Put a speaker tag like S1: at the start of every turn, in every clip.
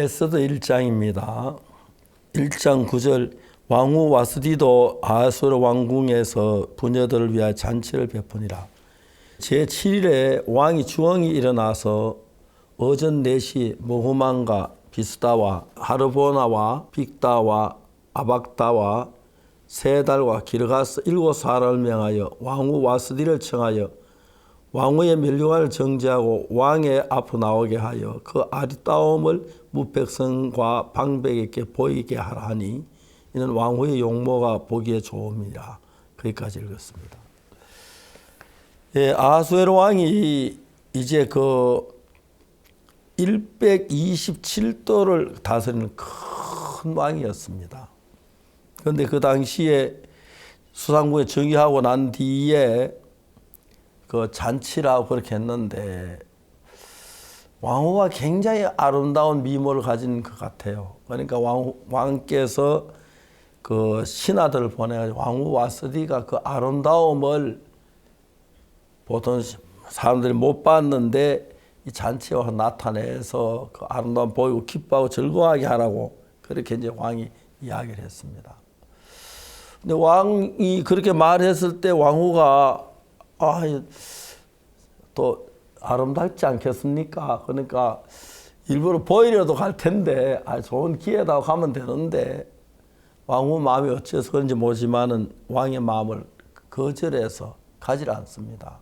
S1: 에스더 1장입니다. 1장 9절 왕후 와스디도 아수르 왕궁에서 부녀들을 위하여 잔치를 베푸니라. 제7일에 왕이 주왕이 일어나서 어전 넷이 모후만과 비스다와 하르보나와 빅다와 아박다와 세달과 기르가스 7사람을 명하여 왕후 와스디를 청하여 왕후의 면류관을 정지하고 왕의 앞으로 나오게 하여 그 아리따움을 무백성과 방백에게 보이게 하라 하니 이는 왕후의 용모가 보기에 좋음이라. 거기까지 읽었습니다. 예, 아하수에로 왕이 이제 그 127도를 다스리는 큰 왕이었습니다. 그런데 그 당시에 수상궁에 즉위하고 난 뒤에 그 잔치라고 그렇게 했는데 왕후가 굉장히 아름다운 미모를 가진 것 같아요. 그러니까 왕께서 그 신하들을 보내가지고 왕후 와스디가 그 아름다움을 보통 사람들이 못 봤는데 이 잔치에 와서 나타내서 그 아름다움 보이고 기뻐하고 즐거워하게 하라고 그렇게 이제 왕이 이야기를 했습니다. 근데 왕이 그렇게 말했을 때 왕후가 또 아름답지 않겠습니까? 그러니까 일부러 보이려도 갈 텐데 좋은 기회다 가면 되는데 왕후 마음이 어째서 그런지 모르지만은 왕의 마음을 거절해서 가지 않습니다.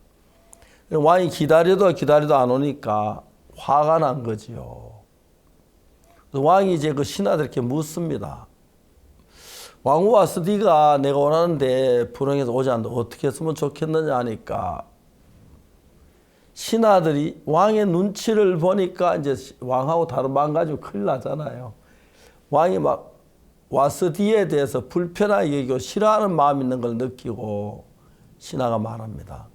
S1: 왕이 기다려도 안 오니까 화가 난 거지요. 왕이 이제 그 신하들에게 묻습니다. 왕후 와스디가 내가 원하는데 불행해서 오지 않는다. 어떻게 했으면 좋겠느냐 하니까 신하들이 왕의 눈치를 보니까 이제 왕하고 다른 마음 가지고 큰일 나잖아요. 왕이 막 와스디에 대해서 불편하게 여기고 싫어하는 마음이 있는 걸 느끼고 신하가 말합니다.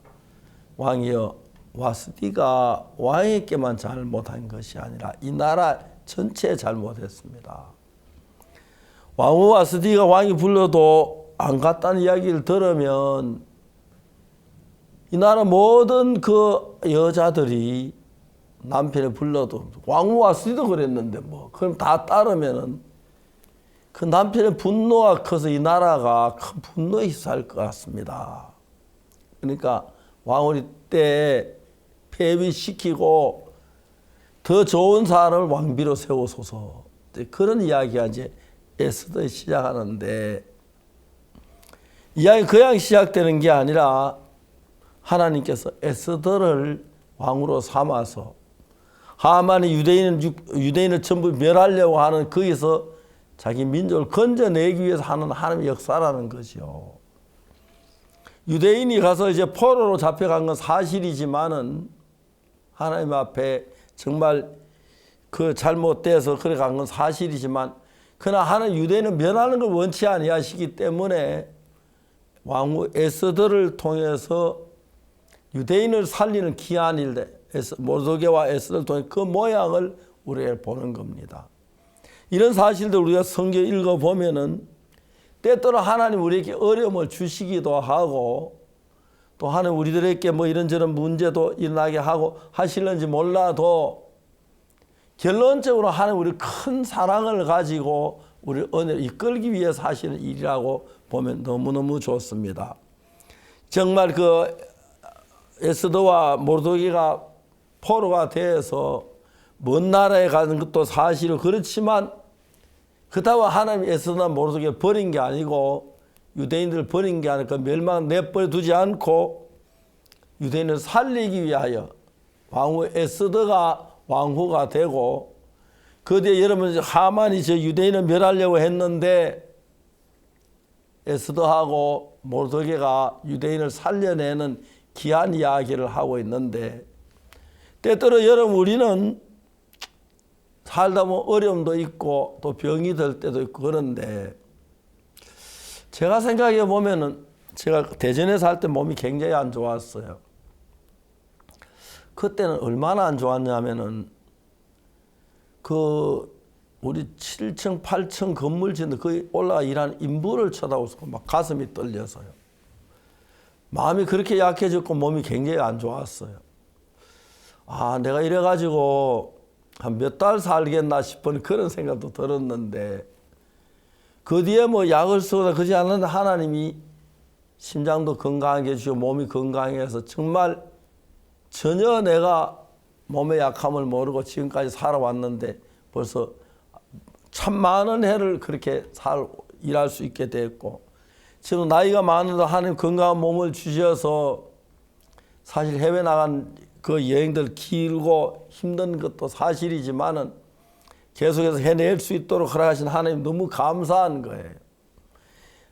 S1: 왕이여, 와스디가 왕에게만 잘못한 것이 아니라 이 나라 전체에 잘못했습니다. 왕후 와스디가 왕이 불러도 안 갔다는 이야기를 들으면 이 나라 모든 그 여자들이 남편을 불러도 왕후 와스디도 그랬는데 뭐 그럼 다 따르면은 그 남편의 분노가 커서 이 나라가 큰 분노에 휩싸일 것 같습니다. 그러니까 왕후리 때 폐위시키고 더 좋은 사람을 왕비로 세우소서. 그런 이야기가 이제 에스더에 시작하는데 이야기 그냥 시작되는 게 아니라 하나님께서 에스더를 왕으로 삼아서 하만이 유대인을 전부 멸하려고 하는 거기서 자기 민족을 건져내기 위해서 하는 하나님의 역사라는 것이요. 유대인이 가서 이제 포로로 잡혀간 건 사실이지만은 하나님 앞에 정말 그 잘못돼서 그래 간 건 사실이지만 그러나 하나님 유대인은 면하는 걸 원치 아니하시기 때문에 왕후 에스더를 통해서 유대인을 살리는 귀한 일, 모르드게와 에스더를 통해 그 모양을 우리가 보는 겁니다. 이런 사실들 우리가 성경 읽어보면은 때때로 하나님 우리에게 어려움을 주시기도 하고 또 하나님 우리들에게 뭐 이런저런 문제도 일어나게 하고 하실는지 몰라도 결론적으로 하나님 우리 큰 사랑을 가지고 우리 은혜를 이끌기 위해서 하시는 일이라고 보면 너무너무 좋습니다. 정말 그 에스더와 모르드게가 포로가 돼서 먼 나라에 가는 것도 사실은 그렇지만 그렇다고 하나님 에스더나 모르드게 버린 게 아니고 유대인들을 버린 게 아니라 멸망 내버려 두지 않고 유대인을 살리기 위하여 왕후 에스더가 왕후가 되고 그 뒤에 여러분 하만이 저 유대인을 멸하려고 했는데 에스더하고 모르드게가 유대인을 살려내는 귀한 이야기를 하고 있는데 때때로 여러분 우리는 살다 보면 어려움도 있고 또 병이 들 때도 있고 그런데 제가 생각해 보면은 제가 대전에 살 때 몸이 굉장히 안 좋았어요. 그때는 얼마나 안 좋았냐면은 그 우리 7층 8층 건물 짓는 거기 올라가 일하는 인부를 쳐다보고 막 가슴이 떨려서요. 마음이 그렇게 약해졌고 몸이 굉장히 안 좋았어요. 내가 이래가지고 한 몇 달 살겠나 싶은 그런 생각도 들었는데 그 뒤에 뭐 약을 쓰거나 그러지 않는데 하나님이 심장도 건강하게 해주시고 몸이 건강해서 정말 전혀 내가 몸의 약함을 모르고 지금까지 살아왔는데 벌써 참 많은 해를 그렇게 일할 수 있게 됐고 지금 나이가 많아도 하나님 건강한 몸을 주셔서 사실 해외 나간 그 여행들 길고 힘든 것도 사실이지만은 계속해서 해낼 수 있도록 허락하신 하나님 너무 감사한 거예요.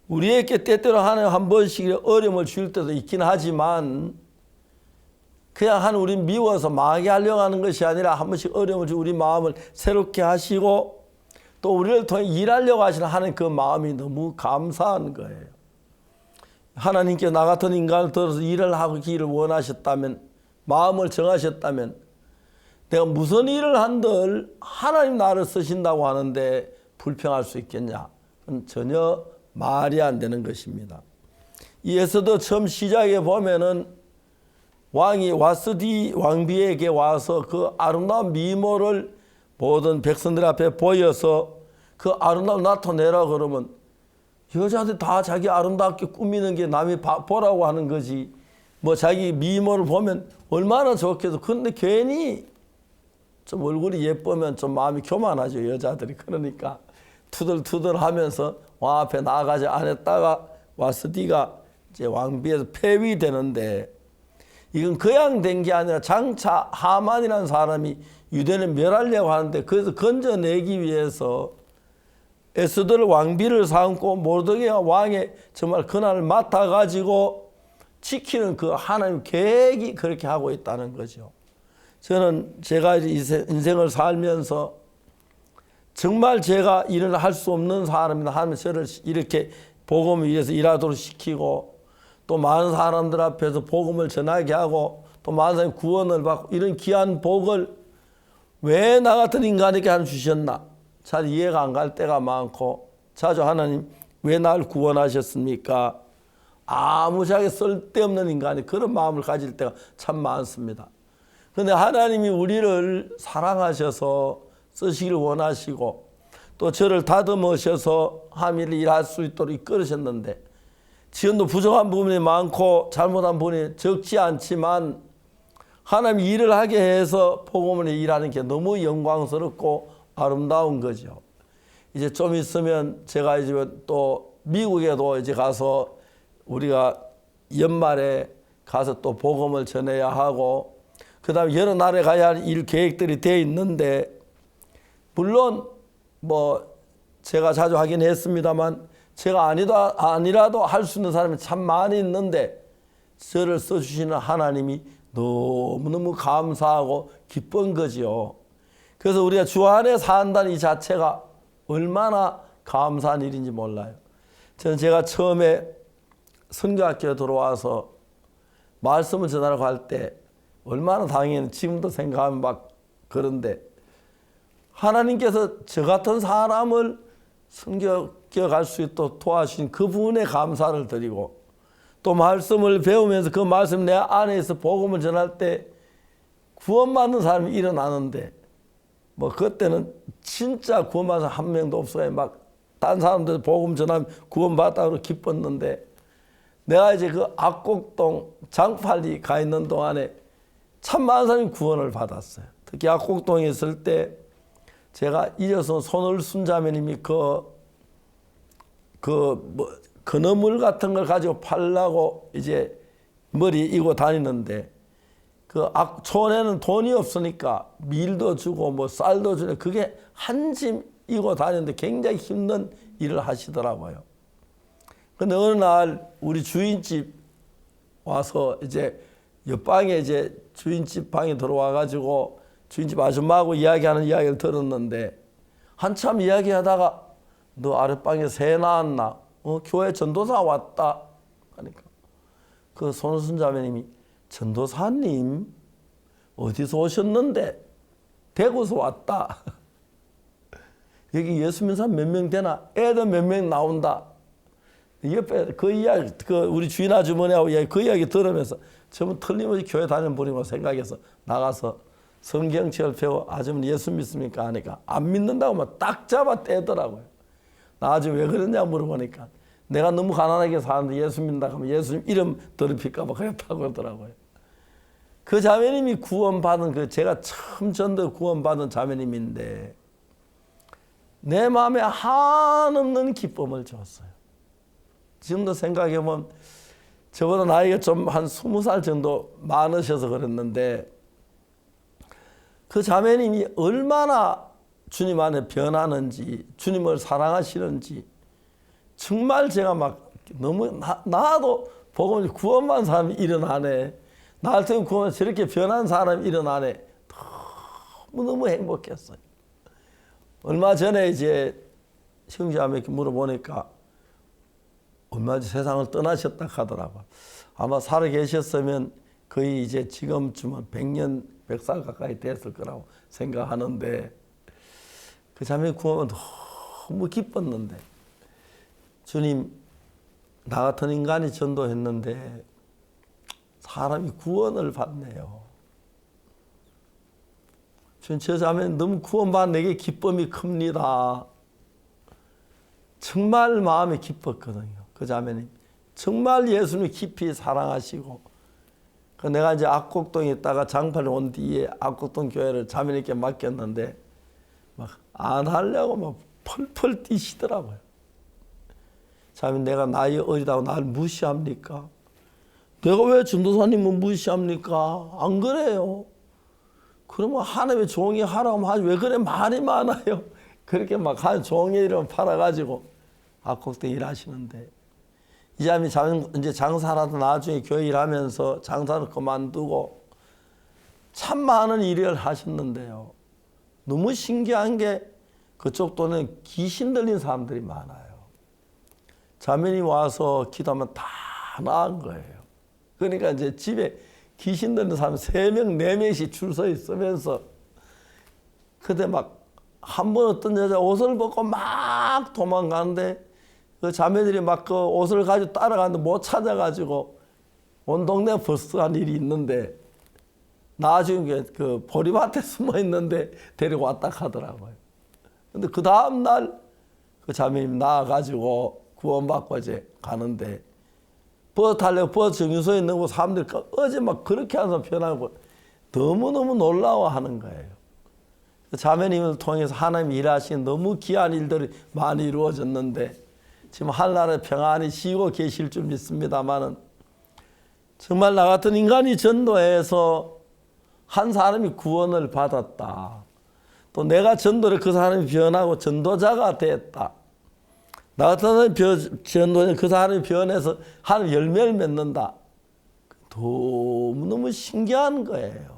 S1: 우리에게 때때로 하나님 한 번씩 어려움을 줄 때도 있긴 하지만 그냥 우리 미워서 망하게 하려고 하는 것이 아니라 한 번씩 어려움을 주고 우리 마음을 새롭게 하시고 또 우리를 통해 일하려고 하시는 하나님 그 마음이 너무 감사한 거예요. 하나님께 나 같은 인간을 들어서 일을 하기를 원하셨다면 마음을 정하셨다면 내가 무슨 일을 한들 하나님 나를 쓰신다고 하는데 불평할 수 있겠냐? 그건 전혀 말이 안 되는 것입니다. 이 에스더 처음 시작에 보면은 왕이 와스디 왕비에게 와서 그 아름다운 미모를 모든 백성들 앞에 보여서 그 아름다움 나타내라 그러면 여자들 다 자기 아름답게 꾸미는 게 남이 보라고 하는 거지. 뭐 자기 미모를 보면 얼마나 좋겠어. 그런데 괜히 좀 얼굴이 예쁘면 좀 마음이 교만하죠. 여자들이. 그러니까 투덜투덜 하면서 왕 앞에 나가지 않았다가 와스디가 이제 왕비에서 폐위되는데 이건 그냥 된 게 아니라 장차 하만이라는 사람이 유대를 멸하려고 하는데 그래서 건져내기 위해서 에스더를 왕비를 삼고 모르드게가 왕의 정말 권한을 맡아가지고 지키는 그 하나님 계획이 그렇게 하고 있다는 거죠. 저는 제가 인생을 살면서 정말 제가 일을 할 수 없는 사람이나 하면 저를 이렇게 복음을 위해서 일하도록 시키고 또 많은 사람들 앞에서 복음을 전하게 하고 또 많은 사람이 구원을 받고 이런 귀한 복을 왜 나 같은 인간에게 하나 주셨나? 잘 이해가 안 갈 때가 많고 자주 하나님 왜 날 구원하셨습니까? 아무짝에 쓸데없는 인간이 그런 마음을 가질 때가 참 많습니다. 그런데 하나님이 우리를 사랑하셔서 쓰시기를 원하시고 또 저를 다듬으셔서 함일을 일할 수 있도록 이끌으셨는데 지금도 부족한 부분이 많고 잘못한 부분이 적지 않지만 하나님이 일을 하게 해서 복음을 일하는 게 너무 영광스럽고 아름다운 거죠. 이제 좀 있으면 제가 이제 또 미국에도 이제 가서 우리가 연말에 가서 또 복음을 전해야 하고 그다음에 여러 나라에 가야 할 일 계획들이 돼 있는데 물론 뭐 제가 자주 하긴 했습니다만 제가 아니라도 할 수 있는 사람이 참 많이 있는데 저를 써주시는 하나님이 너무너무 감사하고 기쁜 거지요. 그래서 우리가 주 안에 산다는 이 자체가 얼마나 감사한 일인지 몰라요. 저는 제가 처음에 선교학교에 들어와서 말씀을 전하려고 할 때 얼마나 당연히 지금도 생각하면 막 그런데 하나님께서 저 같은 사람을 선교학교에 갈 수 있도록 도와주신 그 부분에 감사를 드리고 또 말씀을 배우면서 그 말씀 내 안에서 복음을 전할 때 구원받는 사람이 일어나는데 뭐 그때는 진짜 구원받은 한 명도 없어요. 막 딴 사람들 복음 전하면 구원받았다고 기뻤는데 내가 이제 그 악곡동 장팔리 가 있는 동안에 참 많은 사람이 구원을 받았어요. 특히 악곡동에 있을 때 제가 잊어서 손을순 자매님이 그너물 같은 걸 가지고 팔라고 이제 머리에 이고 다니는데 촌에는 돈이 없으니까 밀도 주고 뭐 쌀도 주고 그게 한 짐 이고 다니는데 굉장히 힘든 일을 하시더라고요. 근데 어느 날 우리 주인집 와서 이제 옆방에 이제 주인집 방에 들어와 가지고 주인집 아줌마하고 이야기하는 이야기를 들었는데 한참 이야기하다가 너 아랫방에 새 낳았나? 교회 전도사 왔다. 그러니까 그 손순 자매님이 전도사님 어디서 오셨는데? 대구에서 왔다. 여기 예수 믿는 사람 몇 명 되나? 애들 몇 명 나온다. 옆에 그 이야기, 우리 주인 아주머니하고 이야기, 그 이야기 들으면서 저분 틀림없이 교회 다니는 분이고 생각해서 나가서 성경책을 펴고 아주머니 예수 믿습니까? 하니까 안 믿는다고 막 딱 잡아 떼더라고요. 나중에 왜 그러냐 물어보니까 내가 너무 가난하게 사는데 예수 믿는다 하면 예수님 이름 더럽힐까 봐 그랬다고 하더라고요. 그 자매님이 구원받은 제가 처음 전도 구원받은 자매님인데 내 마음에 한없는 기쁨을 줬어요. 지금도 생각해보면 저보다 나이가 좀 한 20살 정도 많으셔서 그랬는데 그 자매님이 얼마나 주님 안에 변하는지 주님을 사랑하시는지 정말 제가 막 너무 나도 복음을 구원받은 사람이 일어나네. 나한테 구원 저렇게 변한 사람이 일어나네. 너무너무 행복했어요. 얼마 전에 이제 형제자매께 물어보니까 얼마 전에 세상을 떠나셨다 하더라고요. 아마 살아 계셨으면 거의 이제 지금쯤은 100년, 100살 가까이 됐을 거라고 생각하는데 그 자매 구원은 너무 기뻤는데 주님 나 같은 인간이 전도했는데 사람이 구원을 받네요. 주님 저 자매는 너무 구원받은 내게 기쁨이 큽니다. 정말 마음이 기뻤거든요. 그 자매님 정말 예수님 깊이 사랑하시고 내가 이제 압곡동에 있다가 장판에 온 뒤에 압곡동 교회를 자매님께 맡겼는데 막 안 하려고 막 펄펄 뛰시더라고요. 자매 내가 나이 어리다고 나를 무시합니까? 내가 왜 전도사님을 무시합니까? 안 그래요. 그러면 하나님의 종이 하라고 하지 왜 그래 말이 많아요. 그렇게 막 한 종의 이름 팔아가지고 압곡동 일하시는데 이 자매 이제 장사라도 나중에 교회 일하면서 장사를 그만두고 참 많은 일을 하셨는데요. 너무 신기한 게 그쪽 돈은 귀신 들린 사람들이 많아요. 자매님 와서 기도하면 다 나은 거예요. 그러니까 이제 집에 귀신 들린 사람 3명, 4명씩 줄 서 있으면서 그때 막 한 번 어떤 여자 옷을 벗고 막 도망가는데 그 자매들이 막 그 옷을 가지고 따라가는데 못 찾아가지고 온 동네 버스한 일이 있는데 나중에 그 보리밭에 숨어 있는데 데리고 왔다 하더라고요. 근데 그 다음날 그 자매님 나와가지고 구원받고 이제 가는데 버스 타려고 버스 정류소에 넣고 사람들이 어제 막 그렇게 하는 사람 변하고 너무너무 놀라워하는 거예요. 자매님을 통해서 하나님이 일하신 너무 귀한 일들이 많이 이루어졌는데 지금 하늘나라에 평안히 쉬고 계실 줄 믿습니다만은 정말 나 같은 인간이 전도해서 한 사람이 구원을 받았다. 또 내가 전도를 그 사람이 변하고 전도자가 됐다. 나 같은 전도자 그 사람이 변해서 하나님 열매를 맺는다. 너무너무 신기한 거예요.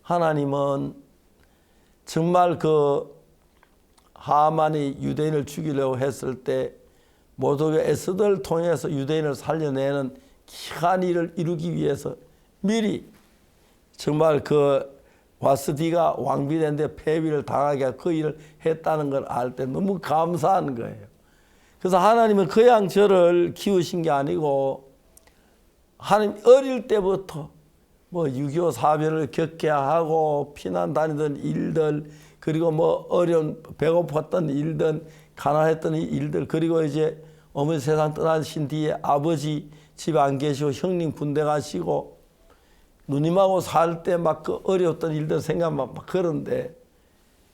S1: 하나님은 정말 그 하만이 유대인을 죽이려고 했을 때 모독의 에스더를 통해서 유대인을 살려내는 기한 일을 이루기 위해서 미리 정말 그 와스디가 왕비되는데 폐위를 당하게 하고 그 일을 했다는 걸 알 때 너무 감사한 거예요. 그래서 하나님은 그냥 저를 키우신 게 아니고 하나님 어릴 때부터 뭐 6.25 사변을 겪게 하고 피난 다니던 일들 그리고 뭐 어려운 배고팠던 일들 가난했던 일들 그리고 이제 어머니 세상 떠나신 뒤에 아버지 집에 안 계시고 형님 군대 가시고 누님하고 살 때 막 그 어려웠던 일들 생각만 막 그런데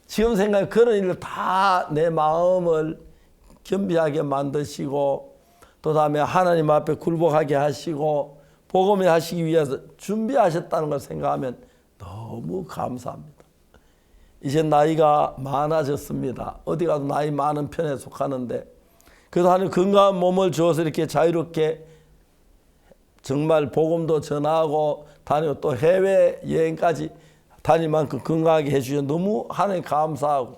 S1: 지금 생각해 그런 일을 다 내 마음을 겸비하게 만드시고 또 다음에 하나님 앞에 굴복하게 하시고 복음을 하시기 위해서 준비하셨다는 걸 생각하면 너무 감사합니다. 이제 나이가 많아졌습니다. 어디 가도 나이 많은 편에 속하는데 그래도 하나님 건강한 몸을 주어서 이렇게 자유롭게 정말 복음도 전하고 다니고 또 해외여행까지 다닐 만큼 건강하게 해주셔서 너무 하나님 감사하고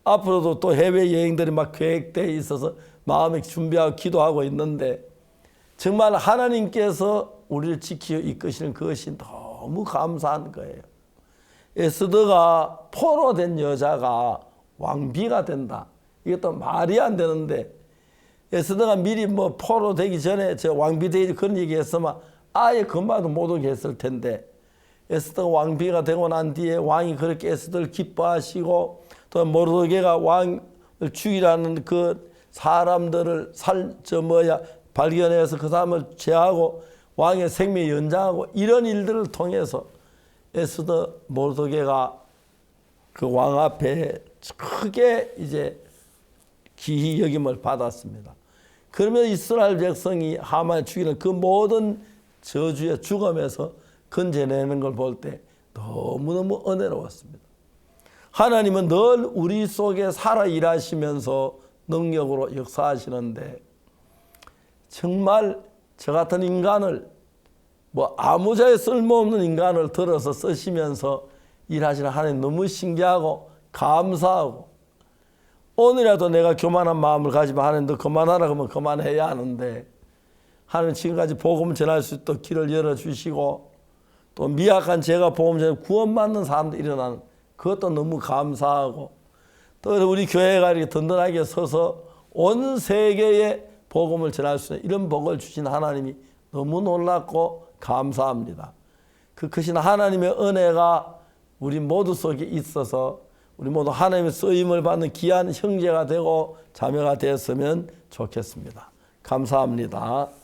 S1: 앞으로도 또 해외여행들이 막 계획되어 있어서 마음에 준비하고 기도하고 있는데 정말 하나님께서 우리를 지키어 이끄시는 그것이 너무 감사한 거예요. 에스더가 포로된 여자가 왕비가 된다. 이것도 말이 안 되는데 에스더가 미리 뭐 포로 되기 전에 저 왕비 되기 그런 얘기 했으면 아예 그 말도 못 오게 했을 텐데 에스더가 왕비가 되고 난 뒤에 왕이 그렇게 에스더를 기뻐하시고 또 모르드게가 왕을 죽이라는 그 사람들을 발견해서 그 사람을 제하고 왕의 생명 연장하고 이런 일들을 통해서 에스더 모르드게가 그 왕 앞에 크게 이제 기히 여김을 받았습니다. 그러면 이스라엘 백성이 하만을 죽이는 그 모든 저주의 죽음에서 건져내는 걸 볼 때 너무너무 은혜로웠습니다. 하나님은 늘 우리 속에 살아 일하시면서 능력으로 역사하시는데 정말 저 같은 인간을 아무자에 쓸모없는 인간을 들어서 쓰시면서 일하시는 하나님 너무 신기하고 감사하고 오늘이라도 내가 교만한 마음을 가지면 하나님 너 그만하라 그러면 그만해야 하는데 하나님 지금까지 복음을 전할 수 있도록 길을 열어주시고 또 미약한 제가 복음 전해 구원받는 사람들이 일어나는 그것도 너무 감사하고 또 우리 교회가 이렇게 든든하게 서서 온 세계에 복음을 전할 수 있는 이런 복을 주신 하나님이 너무 놀랍고 감사합니다. 그 크신 하나님의 은혜가 우리 모두 속에 있어서 우리 모두 하나님의 쓰임을 받는 귀한 형제가 되고 자매가 되었으면 좋겠습니다. 감사합니다.